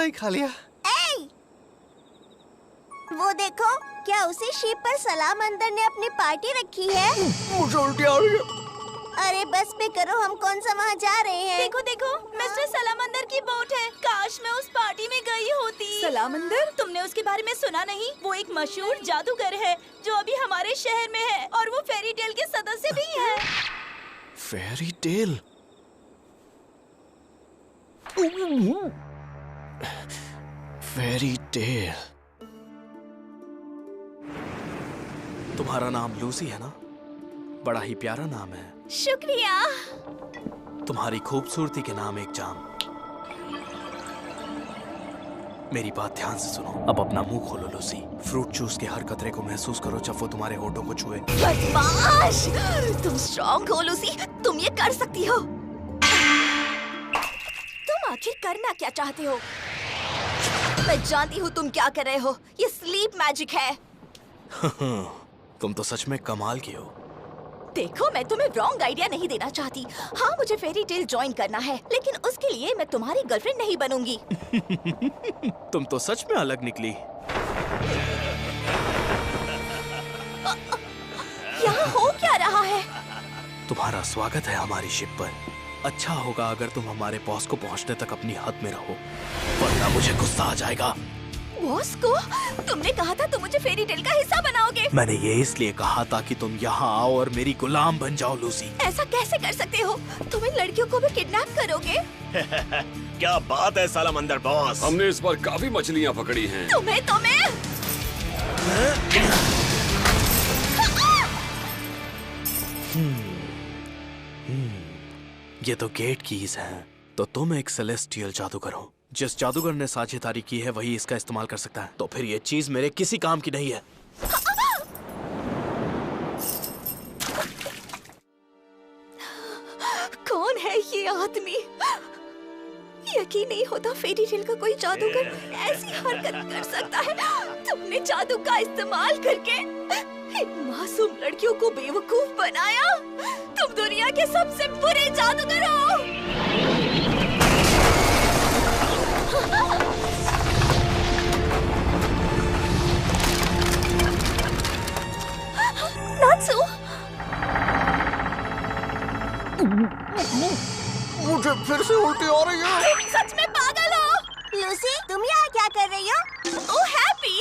ही खा लिया। वो देखो, क्या उसी शिप पर सलामंदर ने अपनी पार्टी रखी है? मुझे उल्टी आ रही है। अरे बस पे करो, हम कौन सा वहाँ जा रहे हैं? देखो देखो, मिस्टर सलामंदर की बोट है। काश मैं उस पार्टी में गई होती। सलामंदर? तुमने उसके बारे में सुना नहीं? वो एक मशहूर जादूगर है जो अभी हमारे शहर में है और वो फेरी टेल के सदस्य भी है। Fairy tale? Fairy tale. तुम्हारा नाम लूसी है ना? बड़ा ही प्यारा नाम है। शुक्रिया। तुम्हारी खूबसूरती के नाम एक जाम। मेरी बात ध्यान से सुनो। अब अपना मुंह खोलो लूसी। फ्रूट जूस के हर कतरे को महसूस करो जब वो तुम्हारे होठों को छुए। बदमाश! तुम स्ट्रॉन्ग हो लूसी, तुम ये कर सकती हो। तुम आखिर करना क्या चाहते हो? मैं जानती हूँ तुम क्या कर रहे हो। ये स्लीप मैजिक है। तुम तो सच में कमाल की हो। देखो, मैं तुम्हें रॉन्ग आइडिया नहीं देना चाहती। हाँ, मुझे फेरी टेल ज्वाइन करना है, लेकिन उसके लिए मैं तुम्हारी गर्लफ्रेंड नहीं बनूंगी। तुम तो सच में अलग निकली। यहाँ हो क्या रहा है? तुम्हारा स्वागत है हमारी शिप पर। अच्छा होगा अगर तुम हमारे बॉस को पहुंचने तक अपनी हद में रहो, वरना मुझे गुस्सा आ जाएगा। बॉस को? तुमने कहा था तुम मुझे फेरी टेल का हिस्सा बनाओगे। मैंने ये इसलिए कहा ताकि तुम यहाँ आओ और मेरी गुलाम बन जाओ लूसी। ऐसा कैसे कर सकते हो? तुम इन लड़कियों को भी किडनैप करोगे? क्या बात है सालामंदर बॉस। हमने इस बार काफी मछलियाँ पकड़ी हैं। तुम्हें ये तो गेट कीज हैं। तो तुम एक सेलेस्टियल जादूगर हो। जिस जादूगर ने साझेदारी की है वही इसका इस्तेमाल कर सकता है। तो फिर ये चीज मेरे किसी काम की नहीं है। कौन है ये आदमी? यकीन नहीं होता फेरी टेल का कोई जादूगर ऐसी हरकत कर सकता है। तुमने जादू का इस्तेमाल करके इन मासूम लड़कियों को बेवकूफ बनाया। तुम दुनिया के सबसे बुरे जादूगर हो। नात्सु, मुझे फिर से उल्टी आ रही है। तुम सच में पागल हो। लूसी, तुम यहाँ क्या कर रही हो? ओह हैप्पी!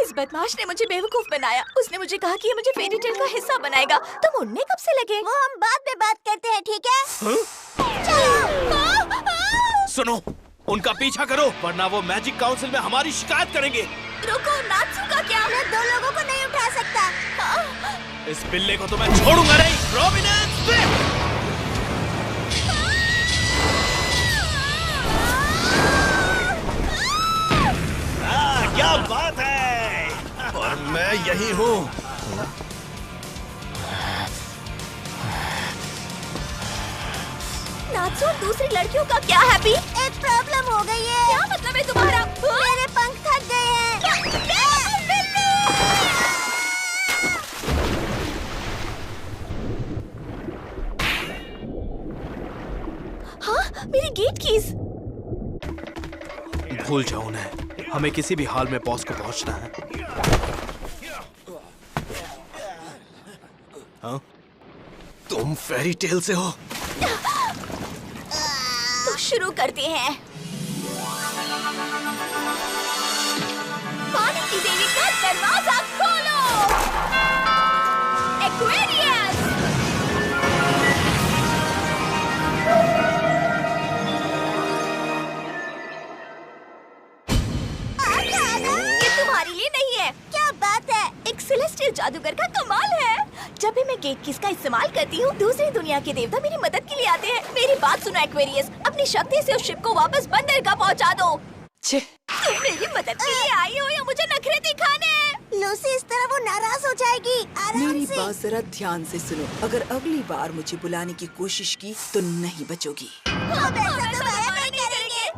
इस बदमाश ने मुझे बेवकूफ बनाया। उसने मुझे कहा कि ये मुझे फेरी टेल का हिस्सा बनाएगा। तुम उड़ने कब से लगे? वो हम बाद में बात करते हैं, ठीक है? चलो। सुनो, उनका पीछा करो वरना वो मैजिक काउंसिल में हमारी शिकायत करेंगे। रुको, नात्सु का क्या? मैं 2 लोगों को नहीं उठा सकता। इस बिल्ले को तो मैं छोड़ूंगा नहीं। प्रोविडेंस! क्या बात है। और मैं यही हूँ। नात्सु, दूसरी लड़कियों का क्या हैप्पी? एक प्रॉब्लम हो गई है। क्या मतलब है तुम्हारा? मेरे पंख थक गए हैं। हाँ, मेरी गेट कीज। भूल जाओ उन्हें। हमें किसी भी हाल में बॉस को पहुंचना है। हाँ? तुम फेरी टेल से हो? तो शुरू करते हैं। पानी की देवी का दरवाजा खोलो। एक्वेरियस! ये तुम्हारे लिए नहीं है। क्या बात है? एक सेलेस्टियल जादूगर का कमाल है। जब भी मैं गेट किस का इस्तेमाल करती हूँ, दूसरी दुनिया के देवता मेरी मदद के लिए आते हैं। मेरी बात सुनो एक्वेरियस, अपनी शक्ति से उस शिप को वापस बंदरगाह पहुँचा दो। तुम मेरी मदद के लिए आई हो या मुझे नखरे दिखाने? लूसी, इस तरह वो नाराज हो जाएगी। आराम मेरी से। बात जरा ध्यान से सुनो। अगर अगली बार मुझे बुलाने की कोशिश की तो नहीं बचोगी। हम ऐसा दोबारा नहीं करेंगे।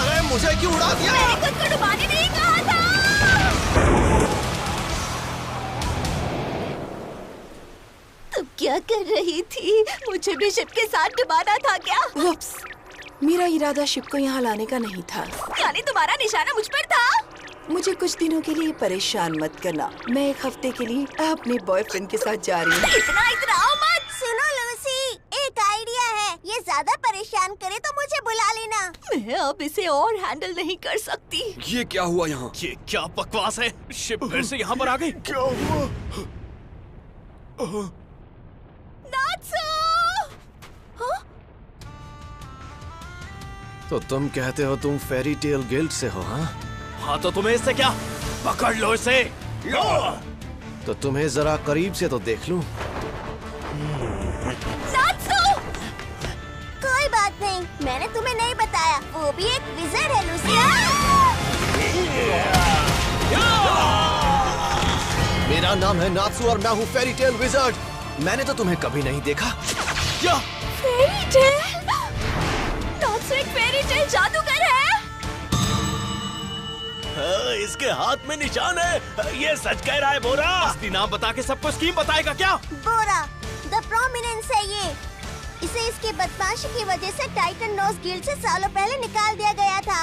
अरे मुझे क्यों उड़ा दिया? मैंने खुद को डुबाने नहीं कहा था। तुम क्या कर रही थी? मुझे भी शिप के साथ डुबाना था क्या? उप्स, मेरा इरादा शिप को यहाँ लाने का नहीं था। यानी तुम्हारा निशाना मुझ पर था? मुझे कुछ दिनों के लिए परेशान मत करना। मैं एक हफ्ते के लिए अपने बॉयफ्रेंड के साथ जा रही हूँ। इतना इतराओ मत। सुनो लूसी, एक आइडिया है। ये ज्यादा परेशान करे तो मुझे बुला लेना। मैं अब इसे और हैंडल नहीं कर सकती। ये क्या हुआ यहाँ? ये क्या बकवास है? शिप फिर से यहाँ पर आ गई। क्या हुआ? नात्सु! हाँ? तो तुम कहते हो तुम फेरी टेल गिल्ड से हो? हाँ तो तुम्हें इससे क्या? पकड़ लो इसे। तो तुम्हें जरा करीब से तो देख लूं। नात्सु! कोई बात नहीं, मैंने तुम्हें नहीं बताया। वो भी एक विज़र्ड है लूसी। मेरा नाम है नात्सु और मैं हूँ फेरी टेल विज़र्ड। मैंने तो तुम्हें कभी नहीं देखा। Fairy tale? नात्सु एक फेरी टेल जादूगर है। इसके हाथ में निशान है। ये सच कह रहा है बोरा। असली नाम बता के सबको स्कीम बताएगा क्या? बोरा, द प्रोमिनेंस है ये। इसे इसकी बदमाशी की वजह से टाइटन नोज गिल्ड से सालों पहले निकाल दिया गया था।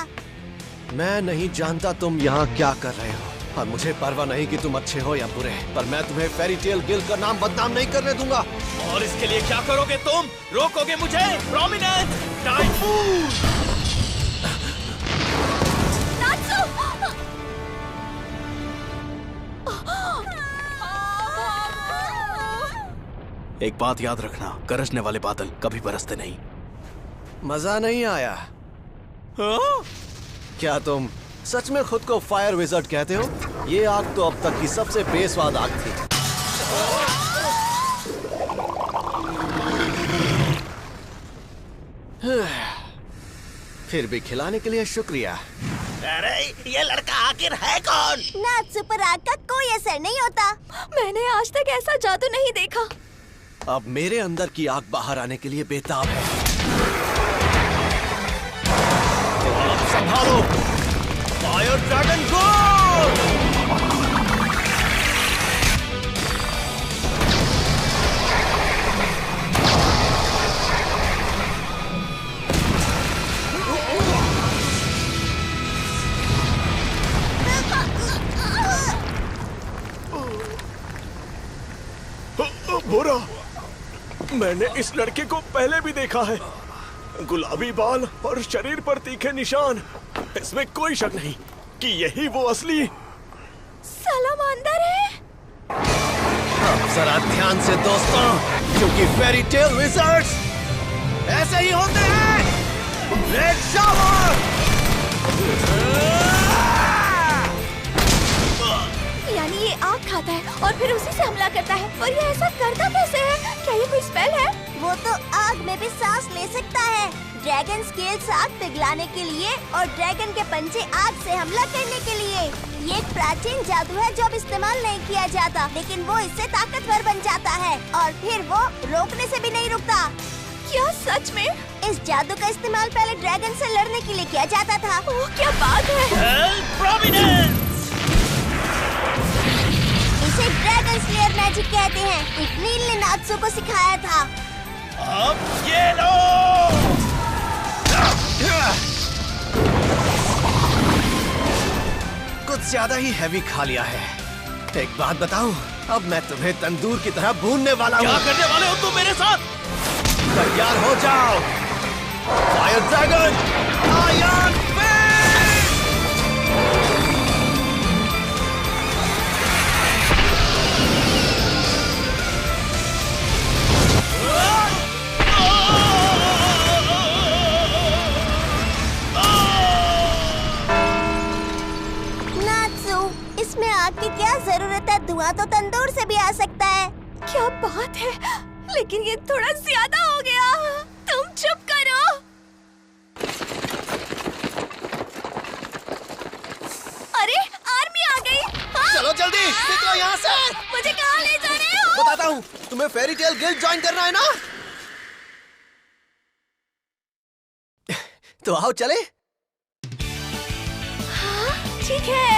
मैं नहीं जानता तुम यहाँ क्या कर रहे हो और मुझे परवाह नहीं कि तुम अच्छे हो या बुरे, पर मैं तुम्हें फेरी टेल गिल्ड का नाम बदनाम नहीं करने दूंगा। और इसके लिए क्या करोगे तुम? रोकोगे मुझे? Prominence, typhoon! नात्सु! एक बात याद रखना, गरजने वाले बादल कभी बरसते नहीं। मजा नहीं आया? क्या तुम सच में खुद को फायर विज़र्ड कहते हो? ये आग तो अब तक की सबसे बेस्वाद आग थी। फिर भी खिलाने के लिए शुक्रिया। अरे ये लड़का आखिर है कौन? नात्सु पर आग का कोई असर नहीं होता। मैंने आज तक ऐसा जादू नहीं देखा। अब मेरे अंदर की आग बाहर आने के लिए बेताब है। अब संभालो, फायर ड्रैगन गो! बोरा, मैंने इस लड़के को पहले भी देखा है। गुलाबी बाल और शरीर पर तीखे निशान। इसमें कोई शक नहीं कि यही वो असली सलामांदर है। अब जरा ध्यान से दोस्तों, क्योंकि फेरी टेल विज़र्ड्स ऐसे ही होते हैं। Red shower! यानी ये आग खाता है और फिर उसी से हमला करता है। और ये ऐसा करता कैसे है? क्या ये कोई स्पेल है? वो तो आग में भी सांस ले सकता है। ड्रैगन स्केल्स आग पिघलाने के लिए और ड्रैगन के पंजे आग से हमला करने के लिए। ये एक प्राचीन जादू है जो अब इस्तेमाल नहीं किया जाता, लेकिन वो इससे ताकतवर बन जाता है और फिर वो रोकने से भी नहीं रुकता। क्या सच में? इस जादू का इस्तेमाल पहले ड्रैगन से लड़ने के लिए किया जाता था। ओह, क्या बात है! प्रोमिनेंस! इसे ड्रैगन स्लेयर मैजिक कहते हैं। एक नील ने नात्सु को सिखाया था। अब ये लो! कुछ ज्यादा ही हैवी खा लिया है। एक बात बताऊं, अब मैं तुम्हें तंदूर की तरह भूनने वाला हूँ। क्या करने वाले हो तुम मेरे साथ? तैयार हो जाओ, fire dragon iron fist! Natsu, इसमें आग की क्या जरूरत है? धुआं तो तंदूर से भी आ सकता है। क्या बात है! लेकिन ये थोड़ा ज्यादा हो गया। तुम चुप करो। अरे आर्मी आ गई। हाँ? चलो जल्दी निकलो यहाँ से। मुझे कहाँ ले जा रहे हो? बताता हूँ, तुम्हें फेरी टेल गिल्ड ज्वाइन करना है ना? तो आओ चले। ठीक है।